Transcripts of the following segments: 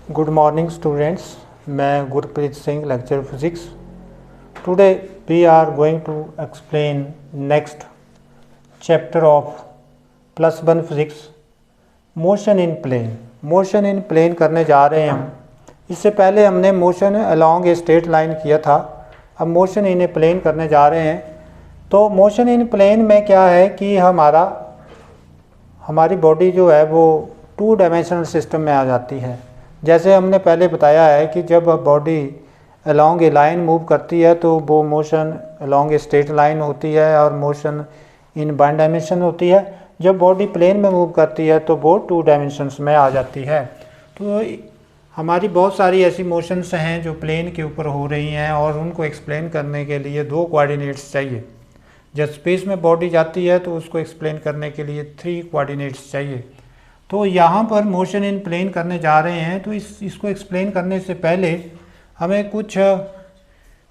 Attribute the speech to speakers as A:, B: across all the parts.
A: Good morning students, मैं Gurpreet Singh, lecture physics. Today we are going to explain next chapter of +1 physics, motion in plane. Motion in plane करने जा रहे हैं हम। इससे पहले हमने motion along a straight line किया था, अब मोशन इन ए प्लेन करने जा रहे हैं। तो मोशन इन प्लेन में क्या है कि हमारी बॉडी जो है वो 2 डायमेंशनल सिस्टम में आ जाती है। जैसे हमने पहले बताया है कि जब body along a line move करती है तो वो motion along a straight line होती है और मोशन इन 1 डायमेंशन होती है। जब बॉडी प्लेन में मूव करती है तो वो 2 डायमेंशंस में आ जाती है। तो हमारी बहुत सारी ऐसी मोशंस हैं जो प्लेन के ऊपर हो रही हैं और उनको एक्सप्लेन करने के लिए 2 कोऑर्डिनेट्स चाहिए। जब स्पेस में बॉडी जाती है तो उसको एक्सप्लेन करने के लिए 3 कोऑर्डिनेट्स चाहिए। तो यहाँ पर मोशन इन प्लेन करने जा रहे हैं, तो इसको एक्सप्लेन करने से पहले हमें कुछ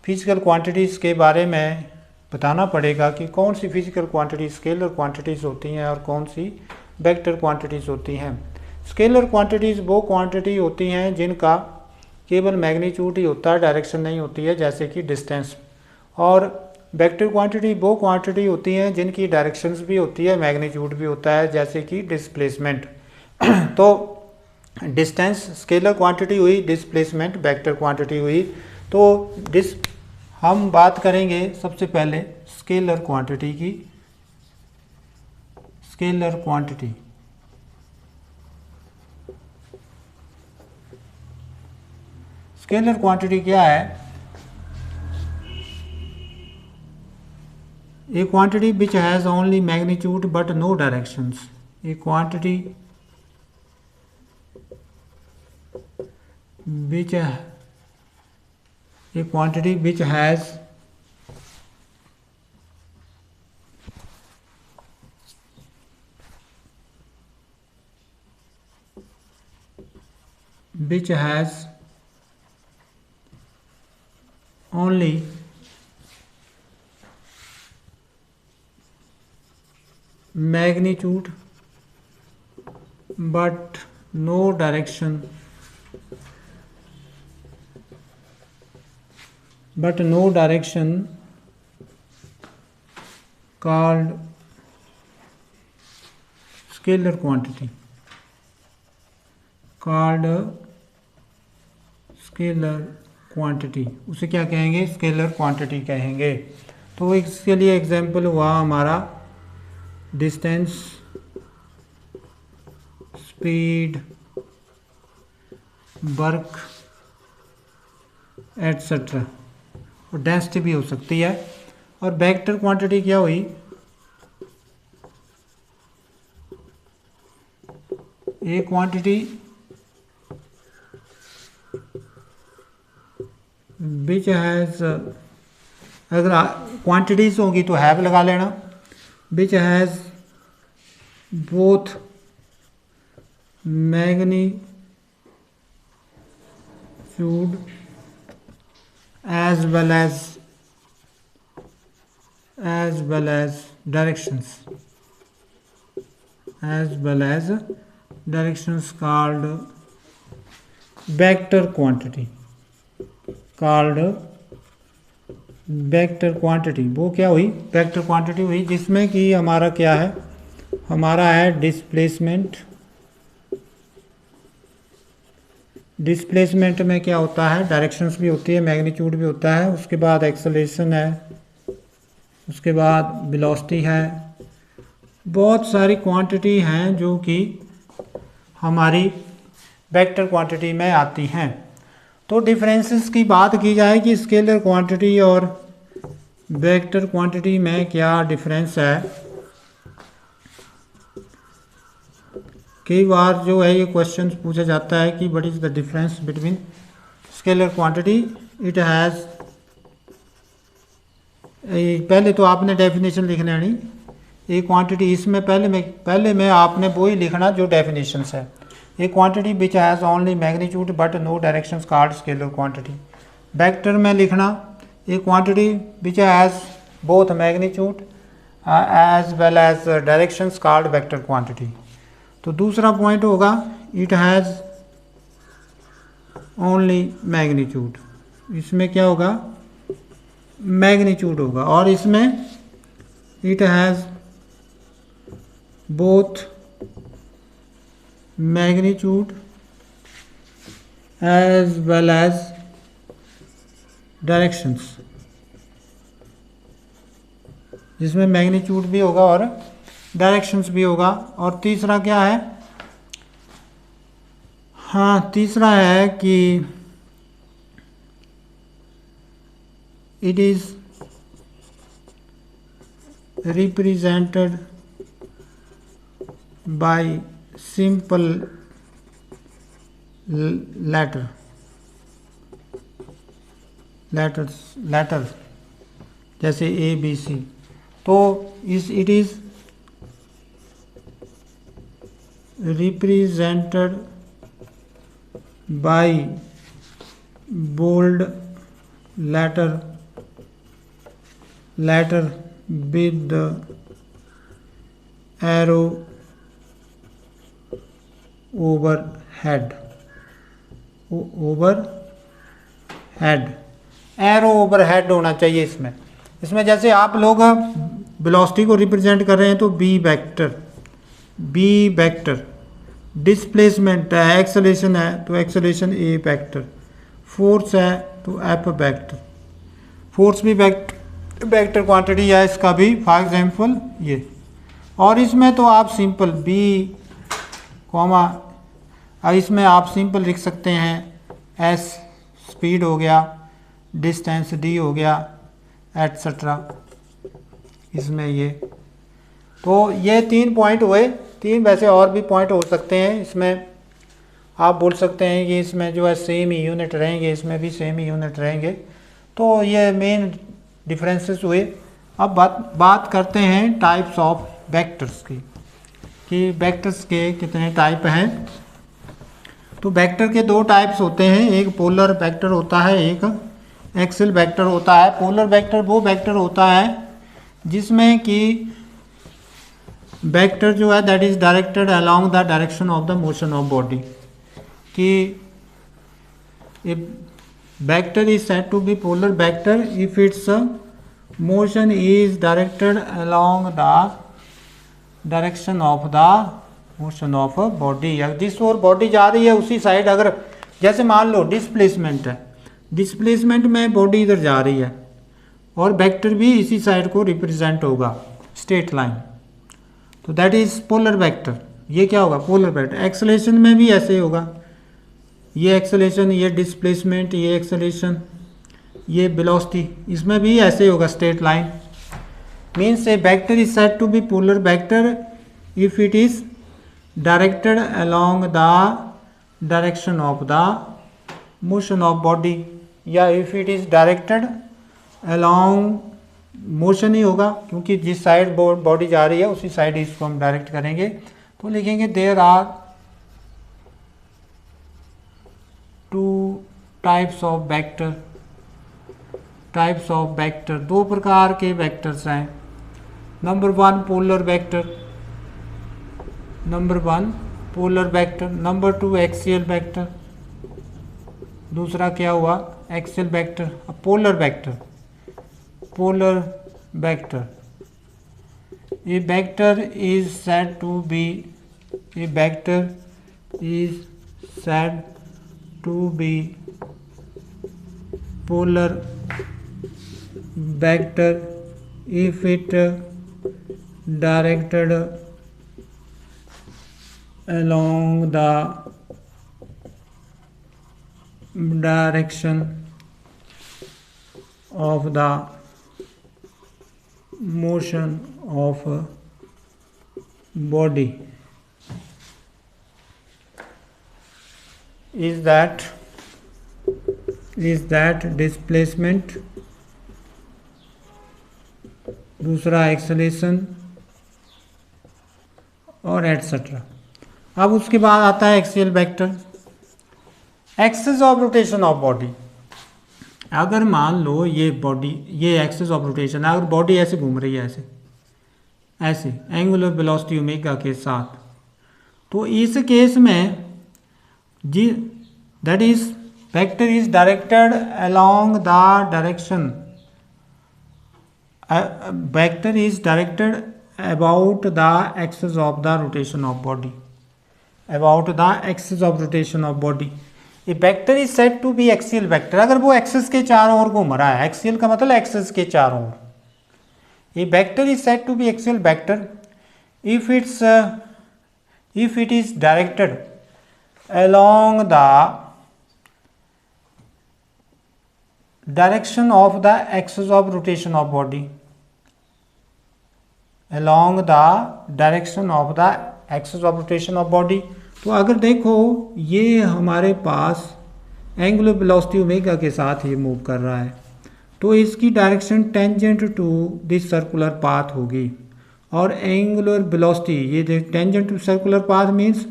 A: फिजिकल क्वांटिटीज़ के बारे में बताना पड़ेगा कि कौन सी फिजिकल क्वांटिटी स्केलर क्वांटिटीज़ होती हैं और कौन सी वेक्टर क्वांटिटीज़ होती हैं। स्केलर क्वांटिटीज़ वो क्वांटिटी होती हैं जिनका केवल मैग्नीट्यूड ही होता है, डायरेक्शन नहीं होती है, जैसे कि डिस्टेंस। और वेक्टर क्वांटिटी वो क्वांटिटी होती हैं जिनकी डायरेक्शंस भी होती है, मैग्नीट्यूड भी होता है, जैसे कि डिस्प्लेसमेंट। तो डिस्टेंस स्केलर क्वांटिटी हुई, डिस्प्लेसमेंट वेक्टर क्वांटिटी हुई। तो हम बात करेंगे सबसे पहले स्केलर क्वांटिटी की। स्केलर क्वांटिटी स्केलर क्वांटिटी क्या है? A quantity which has only magnitude but no directions. A quantity which has only magnitude but no direction called scalar quantity, उसे क्या कहेंगे? स्केलर क्वांटिटी कहेंगे। तो इसके लिए एग्जांपल हुआ हमारा डिस्टेंस, स्पीड, वर्क एटसेट्रा, और डेंसिटी भी हो सकती है। और वेक्टर क्वांटिटी क्या हुई? ए क्वांटिटी विच हैज़, अगर क्वांटिटीज होंगी तो हैव लगा लेना, विच has both magnitude as well as directions called vector quantity। वो क्या हुई? वेक्टर क्वांटिटी हुई, जिसमें कि हमारा क्या है? हमारा है डिस्प्लेसमेंट में क्या होता है? डायरेक्शंस भी होती है, मैग्नीट्यूड भी होता है, उसके बाद एक्सेलरेशन है, उसके बाद वेलोसिटी है। बहुत सारी क्वांटिटी हैं जो कि हमारी वेक्टर क्वांटिटी में आती हैं। तो डिफरेंसेस की बात की जाए कि स्केलर क्वांटिटी और वेक्टर क्वांटिटी में क्या डिफरेंस है। कई बार जो है ये क्वेश्चन पूछा जाता है कि what is the difference between scalar quantity. It has, पहले तो आपने डेफिनेशन लिखना नहीं, ये क्वांटिटी इसमें पहले में आपने वो ही लिखना जो डेफिनेशंस है। A quantity which has only magnitude but no directions called scalar quantity. Vector में लिखना a quantity which has both magnitude as well as directions called vector quantity. तो दूसरा पॉइंट होगा इट हैज़ ओनली मैग्नीट्यूड, इसमें क्या होगा, magnitude होगा, और इसमें it has both magnitude as well as directions, जिसमें मैग्नीट्यूड भी होगा और डायरेक्शंस भी होगा। और तीसरा क्या है, हाँ तीसरा है कि it is represented by simple letters जैसे ए बी सी। तो it is represented by bold letter with the arrow overhead, arrow overhead होना चाहिए इसमें जैसे आप लोग वेलोसिटी को रिप्रेजेंट कर रहे हैं तो बी वेक्टर, डिस्प्लेसमेंट है, एक्सेलेरेशन है तो एक्सेलेरेशन ए वेक्टर, फोर्स है तो एफ वेक्टर, फोर्स भी वेक्टर क्वांटिटी है इसका भी, फॉर एग्जाम्पल ये। और इसमें तो आप सिंपल बी कॉमा, इसमें आप सिंपल लिख सकते हैं एस स्पीड हो गया, डिस्टेंस डी हो गया, एटसेट्रा इसमें ये। तो ये 3 पॉइंट हुए, 3 वैसे और भी पॉइंट हो सकते हैं इसमें। आप बोल सकते हैं कि इसमें जो है सेम ही यूनिट रहेंगे, इसमें भी सेम ही यूनिट रहेंगे। तो ये मेन डिफरेंसेस हुए। अब बात करते हैं टाइप्स ऑफ वेक्टर्स की, कि वेक्टर्स के कितने टाइप हैं। तो वेक्टर के 2 टाइप्स होते हैं, एक पोलर वेक्टर होता है, एक एक्सियल वेक्टर होता है। पोलर वेक्टर वो वेक्टर होता है जिसमें कि वेक्टर जो है that is directed along the direction of the motion of body, कि vector is said to be polar vector if its motion is directed along the direction of the motion of a body। जिस ओर body जा रही है उसी side, अगर जैसे मान लो displacement है, डिस्प्लेसमेंट में बॉडी इधर जा रही है और वेक्टर भी इसी साइड को रिप्रेजेंट होगा, स्ट्रेट लाइन, तो दैट इज पोलर वेक्टर। ये क्या होगा, पोलर वेक्टर। एक्सेलेरेशन में भी ऐसे ही होगा, ये एक्सेलेरेशन, ये डिस्प्लेसमेंट, ये एक्सेलेरेशन, ये वेलोसिटी, इसमें भी ऐसे ही होगा, straight line. Means a vector is said to be polar vector if it is directed along the direction of the motion of body, या if it is directed along, motion ही होगा क्योंकि जिस साइड बॉडी जा रही है उसी side इसको हम डायरेक्ट करेंगे। तो लिखेंगे there are 2 types of vector. 2 प्रकार के वेक्टर्स हैं। Number 1 polar vector, number 2 axial vector, दूसरा क्या हुआ, axial vector. Polar vector, A vector is said to be polar vector if it directed along the direction of the motion of body। is that displacement, दूसरा acceleration और etcetera. अब उसके बाद आता है axial vector, axis of rotation of body. अगर मान लो ये बॉडी, ये एक्सिस ऑफ रोटेशन है, अगर बॉडी ऐसे घूम रही है, ऐसे एंगुलर वेलोसिटी ओमेगा के साथ, तो इस केस में जी that is vector is directed along the direction vector is directed about the axis of the rotation of body about the axis of rotation of body. A vector is said to be axial vector अगर वो axis के चारों ओर घूम रहा है, axial का मतलब axis के चारों ओर. A vector is said to be axial vector if it is directed along the direction of the axis of rotation of body along the direction of the axis of rotation of body. तो अगर देखो ये हमारे पास angular velocity omega के साथ ये move कर रहा है, तो इसकी direction tangent to this circular path होगी. और एंगुलर वेलोसिटी, ये tangent to circular path means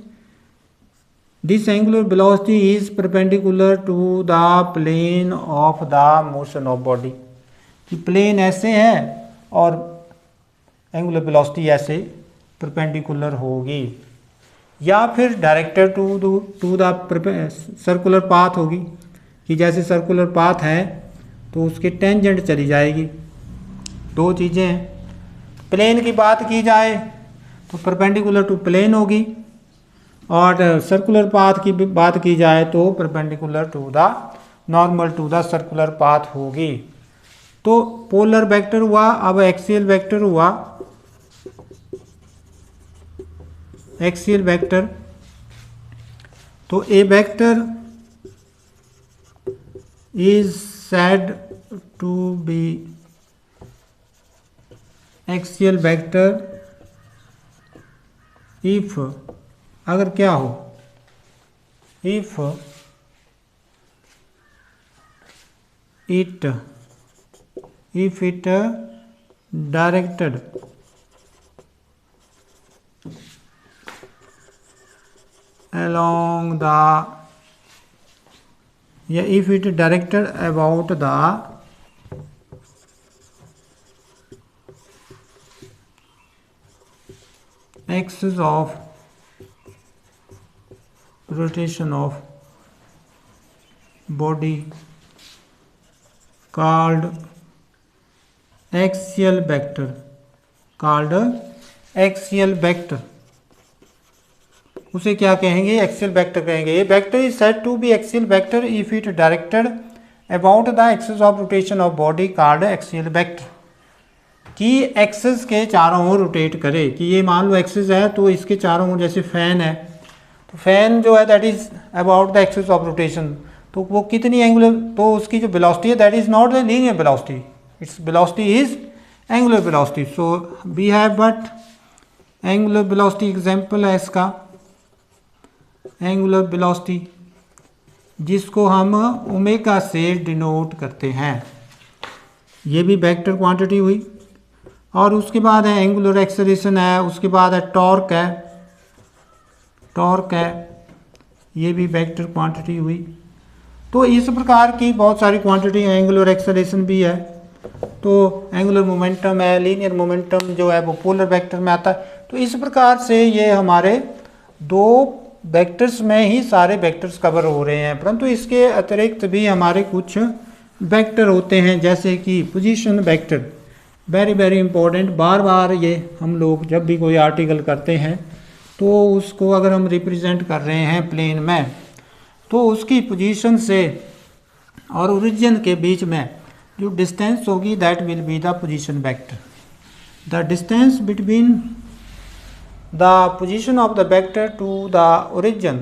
A: this angular velocity is perpendicular to the plane of the motion of body. कि प्लेन ऐसे है और एंगुलर वेलोसिटी ऐसे परपेंडिकुलर होगी. या फिर directed to the circular path होगी, कि जैसे सर्कुलर पाथ है तो उसके टेंजेंट चली जाएगी. दो चीज़ें हैं. प्लेन की बात की जाए तो परपेंडिकुलर टू प्लेन होगी, और सर्कुलर पाथ की बात की जाए तो perpendicular to the normal to the circular path होगी. तो पोलर वेक्टर हुआ, अब एक्सियल वेक्टर हुआ. एक्सियल वेक्टर, तो A vector is said to be axial vector if अगर क्या हो, if it directed along the if it directed about the axis of rotation of body called axial vector, उसे क्या कहेंगे, axial vector कहेंगे. ये vector is said to be axial vector if it directed about the axis of rotation of body called axial vector. कि axis के चारों ओर rotate करे. कि ये मान लो एक्सिस है तो इसके चारों ओर, जैसे फैन है तो फैन जो है that is about the axis of rotation, तो वो कितनी एंगुलर, तो उसकी जो वेलोसिटी है that is not the linear velocity, it's velocity is angular velocity. So we have but angular velocity example है इसका, एंगुलर वेलोसिटी, जिसको हम ओमेगा से डिनोट करते हैं. ये भी वेक्टर क्वांटिटी हुई. और उसके बाद है एंगुलर एक्सेलरेशन है, उसके बाद है टॉर्क है, ये भी वेक्टर क्वांटिटी हुई. तो इस प्रकार की बहुत सारी क्वांटिटी, एंगुलर एक्सेलरेशन भी है, तो एंगुलर मोमेंटम है, लीनियर मोमेंटम जो है वो पोलर वेक्टर में आता है. तो इस प्रकार से ये हमारे दो वेक्टर्स में ही सारे वेक्टर्स कवर हो रहे हैं. परंतु इसके अतिरिक्त भी हमारे कुछ वेक्टर होते हैं, जैसे कि position vector, very very important. बार बार ये हम लोग जब भी कोई आर्टिकल करते हैं तो उसको अगर हम रिप्रेजेंट कर रहे हैं प्लेन में, तो उसकी पोजीशन से और ओरिजिन के बीच में जो डिस्टेंस होगी that will be the position vector. The distance between the position of the vector to the origin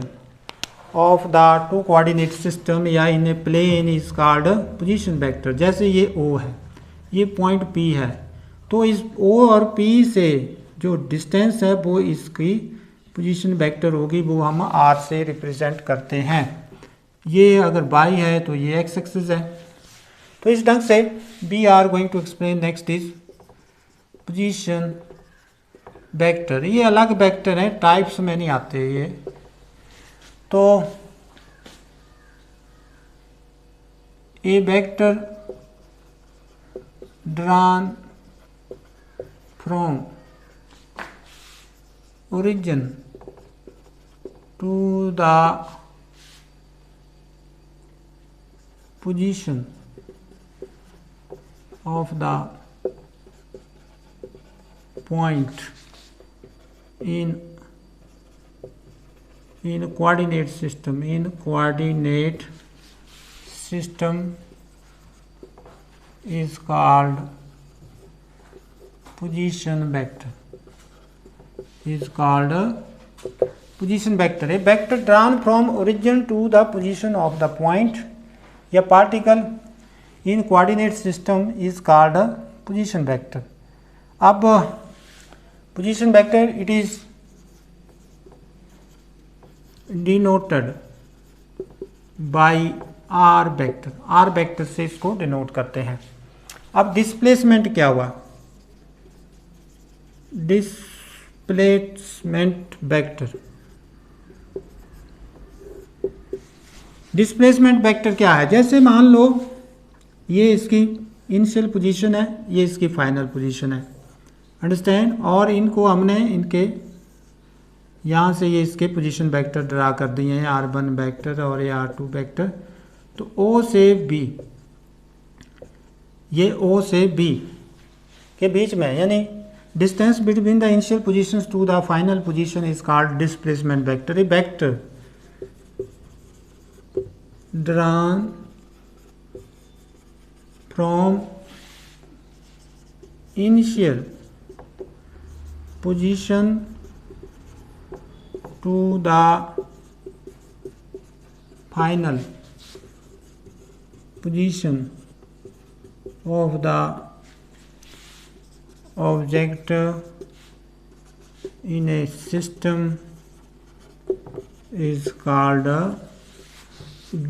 A: of the two coordinate system या in a plane is called position vector. जैसे ये O है, ये point P है, तो इस O और P से जो डिस्टेंस है वो इसकी पोजीशन वेक्टर होगी, वो हम R से रिप्रेजेंट करते हैं. ये अगर y है तो ये x एक्सिस है. तो इस ढंग से we are going to explain next is position vector. ये अलग वेक्टर है, टाइप्स में नहीं आते ये. तो A vector drawn from origin to the position of the point in coordinate system is called position vector. A vector drawn from origin to the position of the point या particle in coordinate system is called a position vector. अब position vector it is denoted by r vector से इसको denote करते हैं. अब displacement क्या हुआ? Displacement vector क्या है? जैसे मान लो ये इसकी इनिशियल पोजीशन है, ये इसकी फाइनल पोजीशन है, अंडरस्टैंड, और इनको हमने इनके यहाँ से ये इसके पोजीशन वेक्टर ड्रा कर दिए हैं, r1 वेक्टर और ये r2 वेक्टर. तो O से B, ये O से B के बीच में यानी distance between the initial positions to the final position is called displacement vector. A vector drawn from initial position to the final position of the object in a system is called a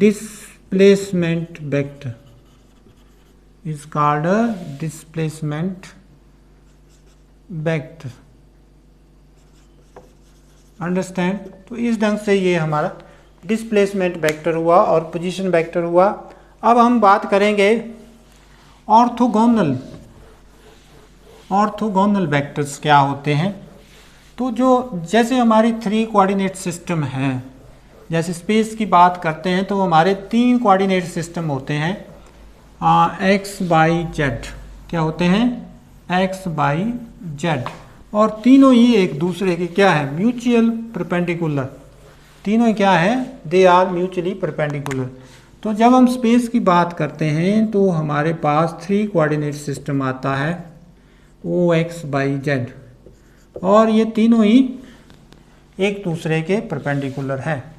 A: displacement vector. Understand. तो इस ढंग से ये हमारा displacement vector हुआ और position vector हुआ. अब हम बात करेंगे ऑर्थोगोनल वेक्टर्स क्या होते हैं. तो जो जैसे हमारी 3 कोऑर्डिनेट सिस्टम है, जैसे स्पेस की बात करते हैं तो हमारे 3 कोऑर्डिनेट सिस्टम होते हैं, एक्स बाई जेड. क्या होते हैं? X by Z. और तीनों ही एक दूसरे के क्या है? Mutual perpendicular. तीनों ही क्या है? They are mutually perpendicular. तो जब हम स्पेस की बात करते हैं तो हमारे पास 3 कोऑर्डिनेट सिस्टम आता है, ओ एक्स बाई जेड, और ये तीनों ही एक दूसरे के परपेंडिकुलर हैं.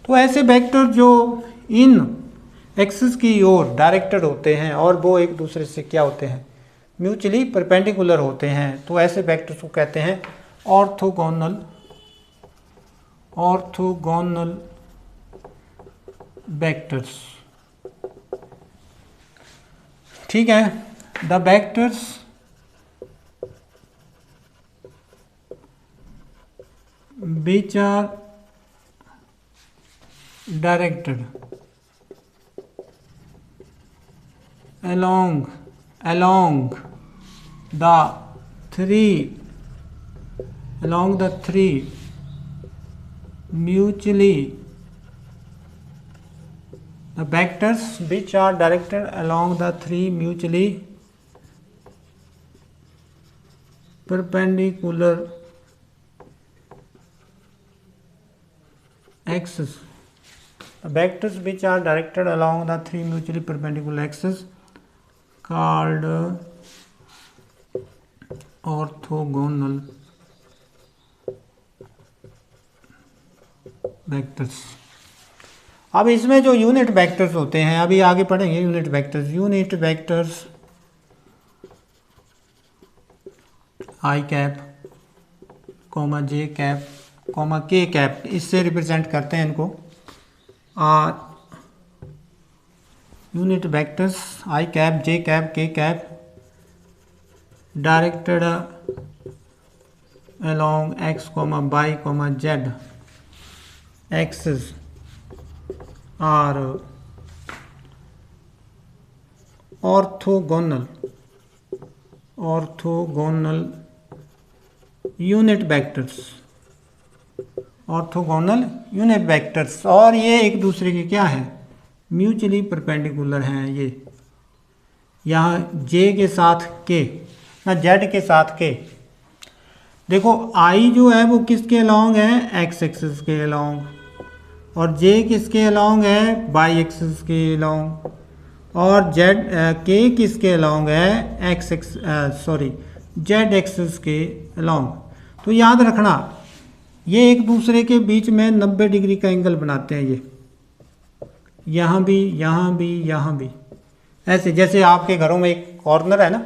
A: तो ऐसे वेक्टर जो इन एक्सिस की ओर डायरेक्टेड होते हैं और वो एक दूसरे से क्या होते हैं? म्यूचुअली परपेंडिकुलर होते हैं. तो ऐसे वेक्टर्स को कहते हैं ऑर्थोगोनल वेक्टर्स. ठीक है. The vectors which are directed along the three mutually the vectors which are directed along the 3 mutually perpendicular axes. The vectors which are directed along the 3 mutually perpendicular axes called orthogonal vectors. अब इसमें जो unit vectors होते हैं, अभी आगे पढ़ेंगे unit vectors आई cap comma जे cap comma के cap, इससे रिप्रेजेंट करते हैं इनको. यूनिट वेक्टर्स आई कैप, जे कैप, के cap directed along x, y, z axis are orthogonal unit vectors और ये एक दूसरे के क्या है? म्यूचुअली परपेंडिकुलर हैं ये, यहाँ जे के साथ के ना जेड के साथ के। देखो आई जो है वो किसके अलोंग है, एक्स एक्सिस के अलोंग, और जे किसके अलोंग है, वाई एक्सिस के अलोंग, और जेड के किसके अलोंग है, जेड एक्सिस के अलोंग। तो याद रखना ये एक दूसरे के बीच में 90 डिग्री का एंगल बनाते हैं, ये यहाँ भी यहाँ भी यहाँ भी, ऐसे जैसे आपके घरों में एक कॉर्नर है ना,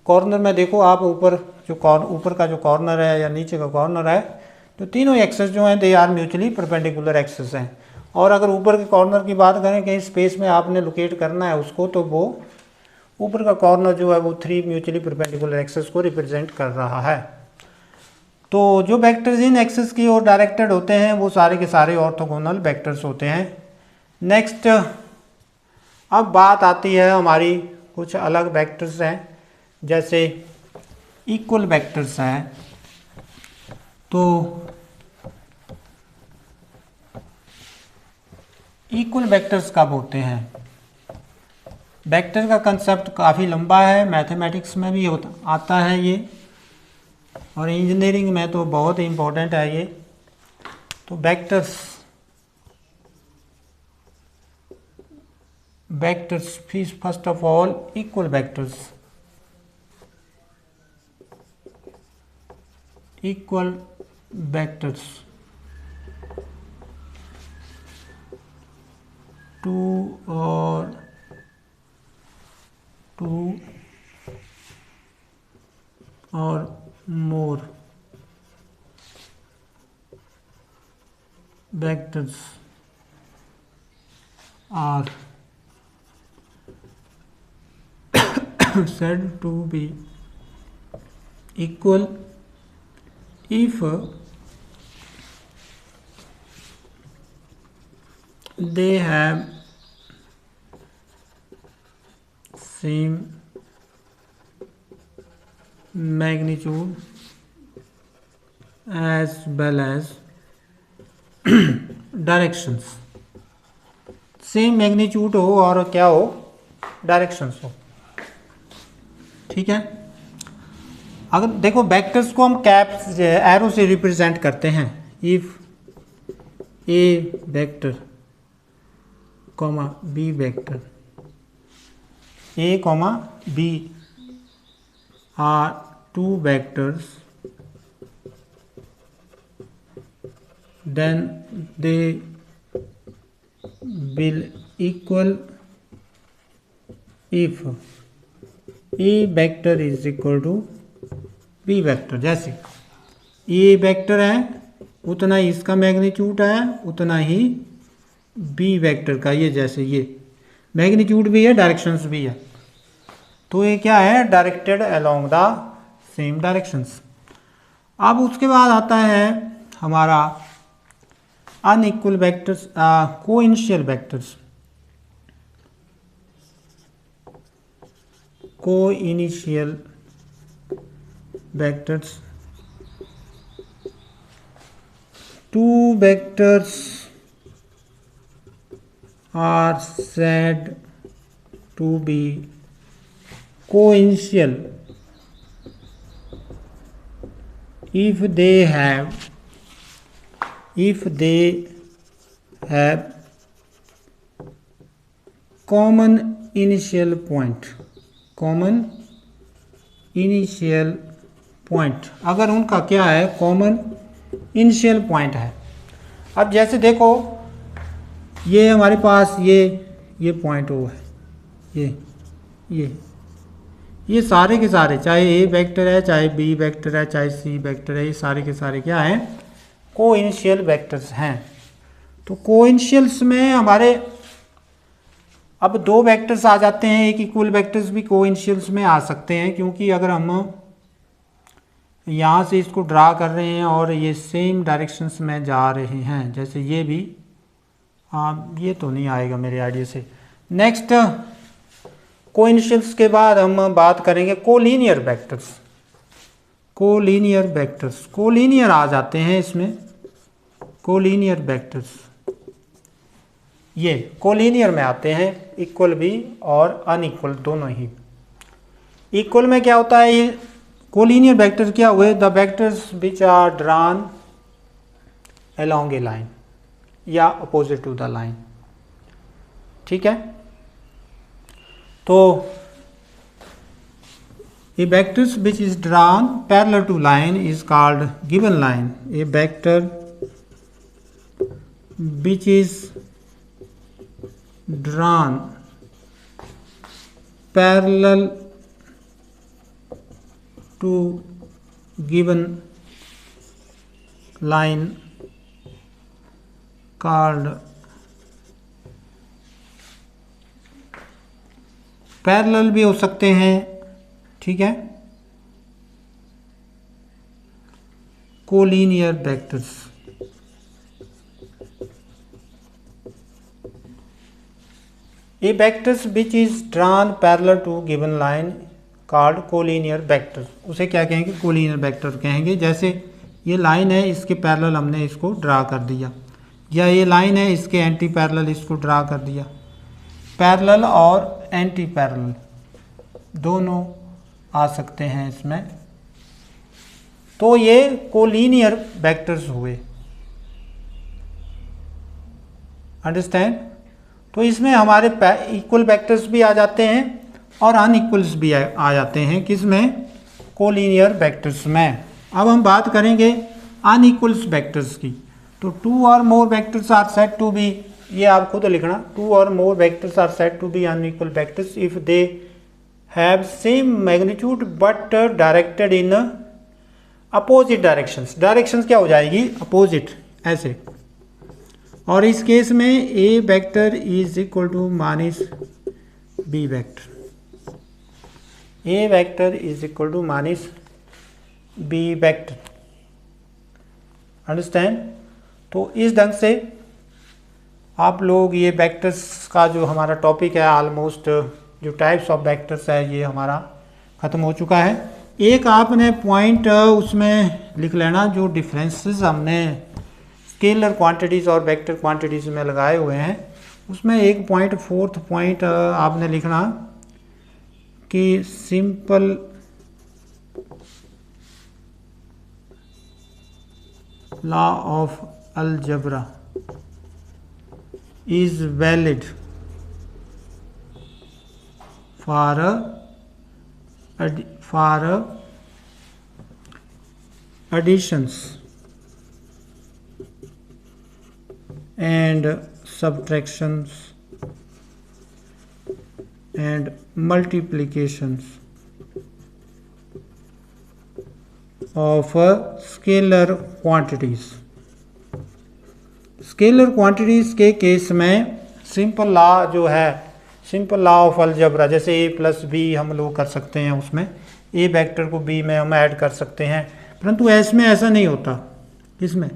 A: कॉर्नर में देखो आप ऊपर ऊपर का जो कॉर्नर है या नीचे का कॉर्नर है, तो तीनों एक्सेस जो हैं they are mutually perpendicular axes हैं। और अगर ऊपर के कॉर्नर की बात करें, कहीं स्पेस में आपने लोकेट करना है उसको, तो वो ऊपर का कॉर्नर जो है वो 3 म्यूचुअली परपेंडिकुलर एक्सेस को रिप्रेजेंट कर रहा है। तो जो वेक्टर्स इन एक्सेस की ओर डायरेक्टेड होते हैं वो सारे के सारे ऑर्थोगोनल वेक्टर्स होते हैं। नेक्स्ट अब बात आती है हमारी कुछ अलग वेक्टर्स हैं, जैसे इक्वल वेक्टर्स हैं। तो इक्वल वेक्टर्स कब होते हैं? वेक्टर का कंसेप्ट काफ़ी लंबा है, मैथमेटिक्स में भी आता है ये, और इंजीनियरिंग में तो बहुत इम्पोर्टेंट है ये। तो vectors first of all equal vectors, two और more vectors are said to be equal if they have same magnitude as well as directions. Same magnitude हो और क्या हो, डायरेक्शंस हो, ठीक है। अगर देखो वेक्टर्स को हम कैप्स एरो से रिप्रेजेंट करते हैं। If a vector comma b vector, a comma b are two vectors, then they will equal if a vector is equal to b vector। जैसे a वेक्टर है उतना ही इसका मैग्नीट्यूड है, उतना ही b वेक्टर का, ये जैसे ये मैग्नीट्यूड भी है डायरेक्शंस भी है, तो ये क्या है, directed along the same directions. अब उसके बाद आता है हमारा unequal vectors, coinitial vectors. Coinitial vectors, two vectors are said to be coinitial if they have common initial point, अगर उनका क्या है, कॉमन इनिशियल पॉइंट है। अब जैसे देखो ये हमारे पास ये पॉइंट ओ है, ये सारे के सारे, चाहे ए वेक्टर है, चाहे बी वेक्टर है, चाहे सी वेक्टर है, ये सारे के सारे क्या हैं, कोइनिशियल वेक्टर्स हैं। तो कोइनिशियल्स में हमारे अब दो वेक्टर्स आ जाते हैं, एक इक्वल वेक्टर्स भी कोइनिशियल्स में आ सकते हैं, क्योंकि अगर हम यहाँ से इसको ड्रा कर रहे हैं और ये सेम डायरेक्शंस में जा रहे हैं, जैसे ये भी, ये तो नहीं आएगा मेरे आइडिया से। नेक्स्ट कोइनिशियल्स के बाद हम बात करेंगे कोलिनियर वेक्टर्स। कोलिनियर आ जाते हैं इसमें, कोलिनियर वेक्टर्स ये कोलिनियर में आते हैं, इक्वल भी और अनइक्वल दोनों ही। इक्वल में क्या होता है, ये कोलिनियर वेक्टर क्या हुए, the vectors which are drawn along a line या अपोजिट टू द लाइन। ठीक है, तो a vectors which is drawn parallel to line is called given line. A vector which is drawn parallel to given line called parallel भी हो सकते हैं, ठीक है, collinear vectors. A vectors which is drawn parallel to given line called collinear vector, उसे क्या कहेंगे, collinear vector कहेंगे। जैसे ये लाइन है, इसके पैरेलल हमने इसको ड्रा कर दिया, या ये लाइन है, इसके एंटी पैरेलल इसको ड्रा कर दिया। पैरेलल और एंटी पैरेलल दोनों आ सकते हैं इसमें, तो ये कोलिनियर वेक्टर्स हुए। अंडरस्टैंड? तो इसमें हमारे इक्वल वेक्टर्स भी आ जाते हैं और अनइक्वल्स भी आ जाते हैं, किसमें, कोलिनियर वेक्टर्स में। अब हम बात करेंगे अनइक्वल्स वेक्टर्स की। तो टू और more vectors are said to be, ये आप खुद लिखना, टू और more vectors are said to be unequal vectors if they have same magnitude but directed in opposite directions. Directions क्या हो जाएगी, अपोजिट, ऐसे। और इस केस में A vector is equal to minus B vector, A vector is equal to minus B vector. Understand? तो इस ढंग से आप लोग ये वेक्टर्स का जो हमारा टॉपिक है, ऑलमोस्ट जो टाइप्स ऑफ वेक्टर्स है, ये हमारा ख़त्म हो चुका है। एक आपने पॉइंट उसमें लिख लेना, जो डिफरेंसेस हमने स्केलर क्वांटिटीज़ और वेक्टर क्वांटिटीज़ में लगाए हुए हैं, उसमें एक पॉइंट, फोर्थ पॉइंट आपने लिखना कि simple law of algebra is valid for additions and subtractions and multiplications of scalar quantities। Scalar quantities के केस में सिंपल लॉ जो है, सिंपल लॉ ऑफ अलजेब्रा, जैसे ए प्लस बी हम लोग कर सकते हैं, उसमें ए वेक्टर को बी में हम ऐड कर सकते हैं, परंतु इसमें ऐसा नहीं होता। इसमें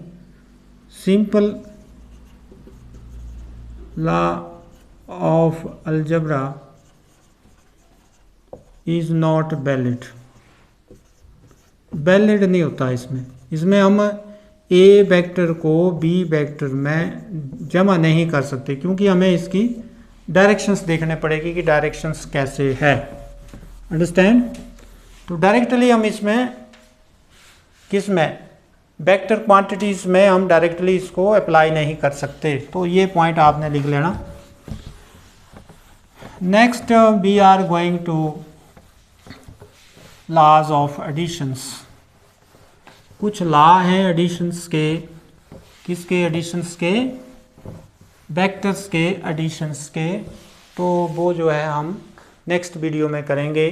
A: simple law of algebra is not valid, valid नहीं होता इसमें। इसमें हम ए वेक्टर को बी वेक्टर में जमा नहीं कर सकते, क्योंकि हमें इसकी डायरेक्शंस देखने पड़ेगी कि डायरेक्शंस कैसे है। अंडरस्टैंड? तो डायरेक्टली हम इसमें, किस में, वेक्टर क्वांटिटीज़ में हम डायरेक्टली इसको अप्लाई नहीं कर सकते। तो ये पॉइंट आपने लिख लेना। Next we are going to laws of additions. कुछ लॉ हैं एडिशंस के, किसके, एडिशंस के, वेक्टर्स के एडिशंस के। तो वो जो है हम नेक्स्ट वीडियो में करेंगे।